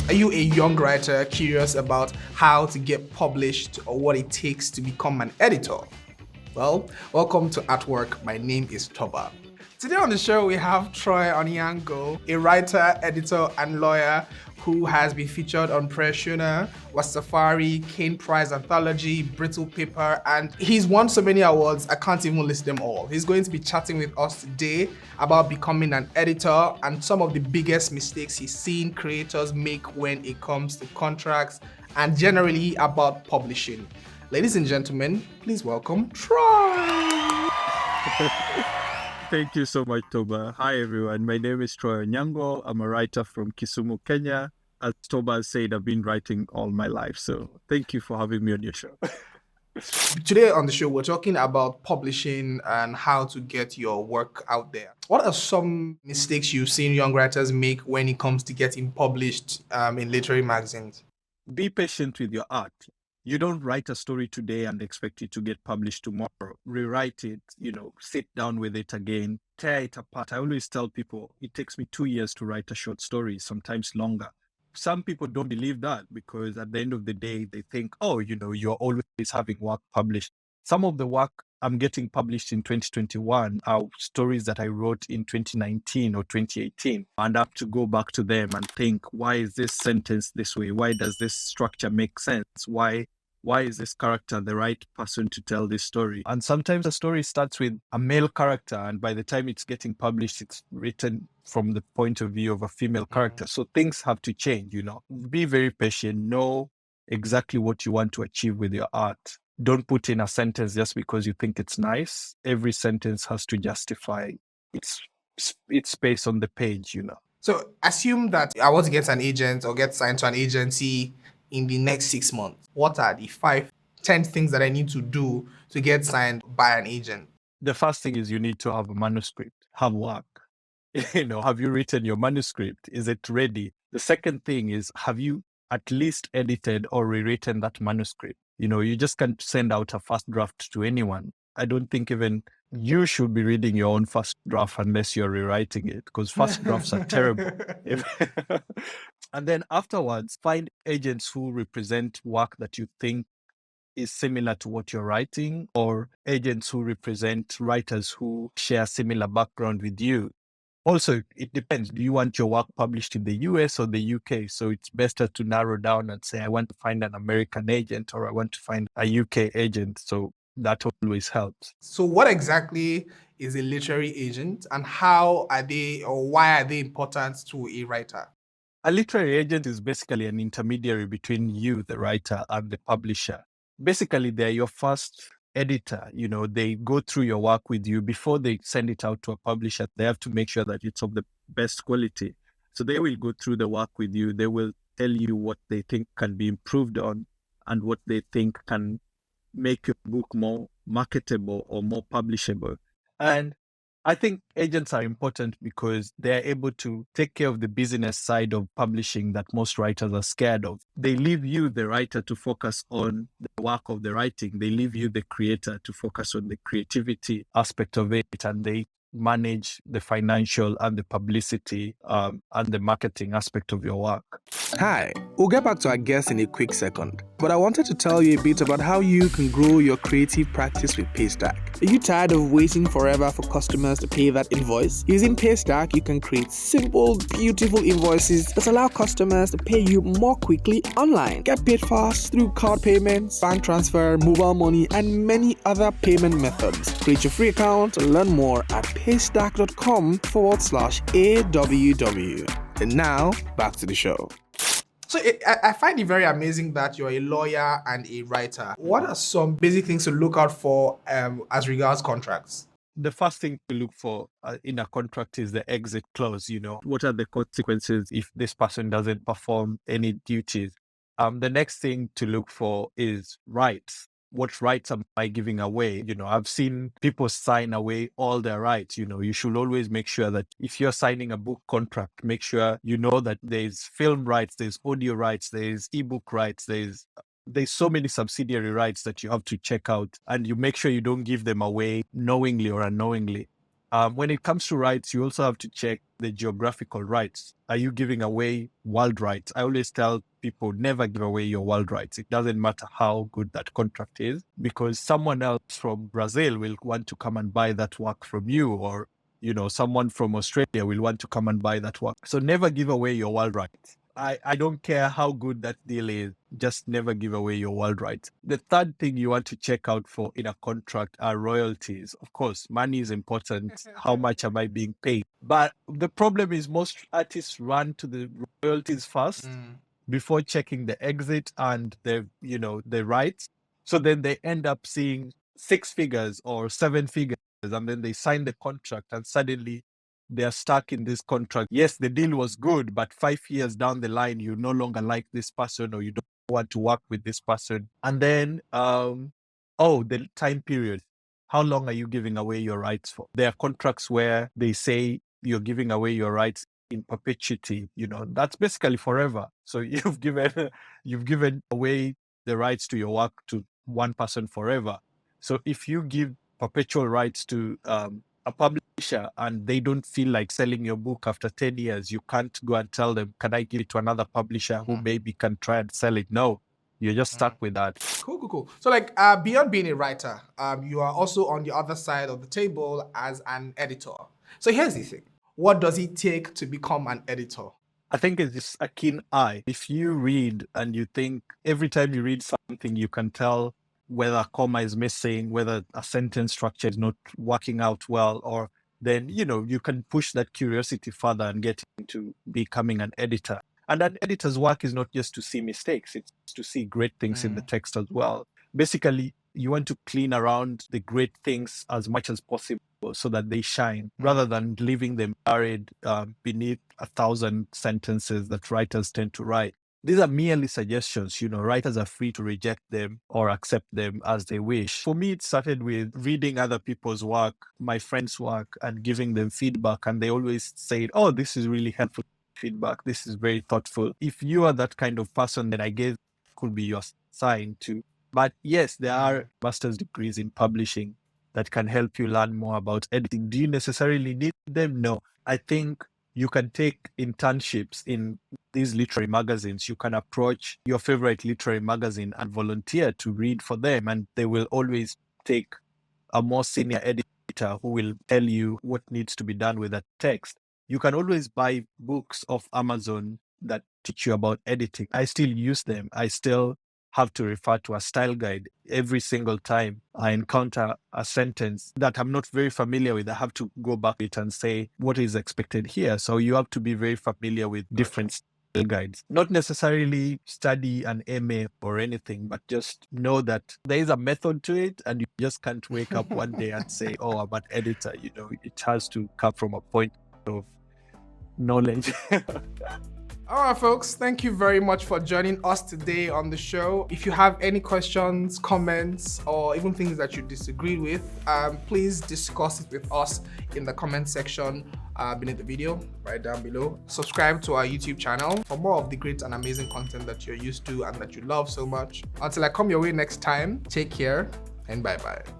Are you a young writer curious about how to get published or what it takes to become an editor? Well, welcome to At Work. My name is Toba. Today on the show, we have Troy Onyango, a writer, editor, and lawyer who has been featured on Prairie Schooner, Wasafiri, Kane Prize Anthology, Brittle Paper, and he's won so many awards, I can't even list them all. He's going to be chatting with us today about becoming an editor and some of the biggest mistakes he's seen creators make when it comes to contracts and generally about publishing. Ladies and gentlemen, please welcome Troy. Thank you so much, Toba. Hi, everyone. My name is Troy Onyango. I'm a writer from Kisumu, Kenya. As Toba said, I've been writing all my life. So thank you for having me on your show. Today on the show, we're talking about publishing and how to get your work out there. What are some mistakes you've seen young writers make when it comes to getting published in literary magazines? Be patient with your art. You don't write a story today and expect it to get published tomorrow. Rewrite it, sit down with it again, tear it apart. I always tell people it takes me 2 years to write a short story, sometimes longer. Some people don't believe that because at the end of the day, they think, you're always having work published. Some of the work I'm getting published in 2021 are stories that I wrote in 2019 or 2018. And I have to go back to them and think, why is this sentence this way? Why does this structure make sense? Why is this character the right person to tell this story? And sometimes a story starts with a male character, and by the time it's getting published, it's written from the point of view of a female character. So things have to change, Be very patient. Know exactly what you want to achieve with your art. Don't put in a sentence just because you think it's nice. Every sentence has to justify its space on the page, So assume that I want to get an agent or get signed to an agency in the next 6 months. What are the 5-10 things that I need to do to get signed by an agent? The first thing is you need to have a manuscript, have work. Have you written your manuscript? Is it ready? The second thing is, have you at least edited or rewritten that manuscript? You just can't send out a first draft to anyone. I don't think even you should be reading your own first draft unless you're rewriting it, because first drafts are terrible. And then afterwards, find agents who represent work that you think is similar to what you're writing, or agents who represent writers who share similar background with you. Also, it depends. Do you want your work published in the US or the UK? So it's better to narrow down and say, I want to find an American agent or I want to find a UK agent. So that always helps. So what exactly is a literary agent and how are they or why are they important to a writer? A literary agent is basically an intermediary between you, the writer, and the publisher. Basically, they're your first editor. They go through your work with you before they send it out to a publisher. They have to make sure that it's of the best quality. So they will go through the work with you. They will tell you what they think can be improved on and what they think can make your book more marketable or more publishable. And I think agents are important because they're able to take care of the business side of publishing that most writers are scared of. They leave you, the writer, to focus on the work of the writing. They leave you, the creator, to focus on the creativity aspect of it, and they manage the financial and the publicity and the marketing aspect of your work. Hi, we'll get back to our guest in a quick second, but I wanted to tell you a bit about how you can grow your creative practice with Paystack. Are you tired of waiting forever for customers to pay that invoice? Using Paystack, you can create simple, beautiful invoices that allow customers to pay you more quickly online. Get paid fast through card payments, bank transfer, mobile money, and many other payment methods. Create your free account and learn more at paystack.com/AWW. And now, back to the show. So I find it very amazing that you're a lawyer and a writer. What are some basic things to look out for as regards contracts? The first thing to look for in a contract is the exit clause. What are the consequences if this person doesn't perform any duties? The next thing to look for is rights. What rights am I giving away? I've seen people sign away all their rights. You should always make sure that if you're signing a book contract, make sure you know that there's film rights, there's audio rights, there's ebook rights, there's so many subsidiary rights that you have to check out, and you make sure you don't give them away knowingly or unknowingly. When it comes to rights, you also have to check the geographical rights. Are you giving away world rights? I always tell people, never give away your world rights. It doesn't matter how good that contract is, because someone else from Brazil will want to come and buy that work from you, or someone from Australia will want to come and buy that work. So never give away your world rights. I don't care how good that deal is, just never give away your world rights. The third thing you want to check out for in a contract are royalties. Of course, money is important. How much am I being paid? But the problem is most artists run to the royalties first before checking the exit and the rights. So then they end up seeing 6 figures or 7 figures, and then they sign the contract and suddenly they are stuck in this contract. Yes, the deal was good, but 5 years down the line, you no longer like this person or you don't want to work with this person. And then, the time period. How long are you giving away your rights for? There are contracts where they say you're giving away your rights in perpetuity. That's basically forever. So you've given away the rights to your work to one person forever. So if you give perpetual rights to a publisher and they don't feel like selling your book after 10 years, you can't go and tell them, can I give it to another publisher who maybe can try and sell it? No, you're just stuck with that. Cool. So beyond being a writer, you are also on the other side of the table as an editor. So here's the thing. What does it take to become an editor? I think it's just a keen eye. If you read and you think every time you read something, you can tell whether a comma is missing, whether a sentence structure is not working out well, or then, you can push that curiosity further and get into becoming an editor. And an editor's work is not just to see mistakes, it's to see great things in the text as well. Basically, you want to clean around the great things as much as possible so that they shine, rather than leaving them buried beneath 1,000 sentences that writers tend to write. These are merely suggestions. Writers are free to reject them or accept them as they wish. For me, it started with reading other people's work, my friends' work, and giving them feedback. And they always say, oh, this is really helpful feedback. This is very thoughtful. If you are that kind of person, then I guess could be your sign too. But yes, there are master's degrees in publishing that can help you learn more about editing. Do you necessarily need them? No. I think you can take internships in these literary magazines. You can approach your favorite literary magazine and volunteer to read for them, and they will always take a more senior editor who will tell you what needs to be done with that text. You can always buy books off Amazon that teach you about editing. I still use them. I still have to refer to a style guide every single time I encounter a sentence that I'm not very familiar with. I have to go back to it and say, what is expected here? So you have to be very familiar with different style guides. Not necessarily study an MA or anything, but just know that there is a method to it, and you just can't wake up one day and say, oh, I'm an editor. It has to come from a point of knowledge. All right, folks, thank you very much for joining us today on the show. If you have any questions, comments, or even things that you disagree with, please discuss it with us in the comment section beneath the video, right down below. Subscribe to our YouTube channel for more of the great and amazing content that you're used to and that you love so much. Until I come your way next time, take care and bye-bye.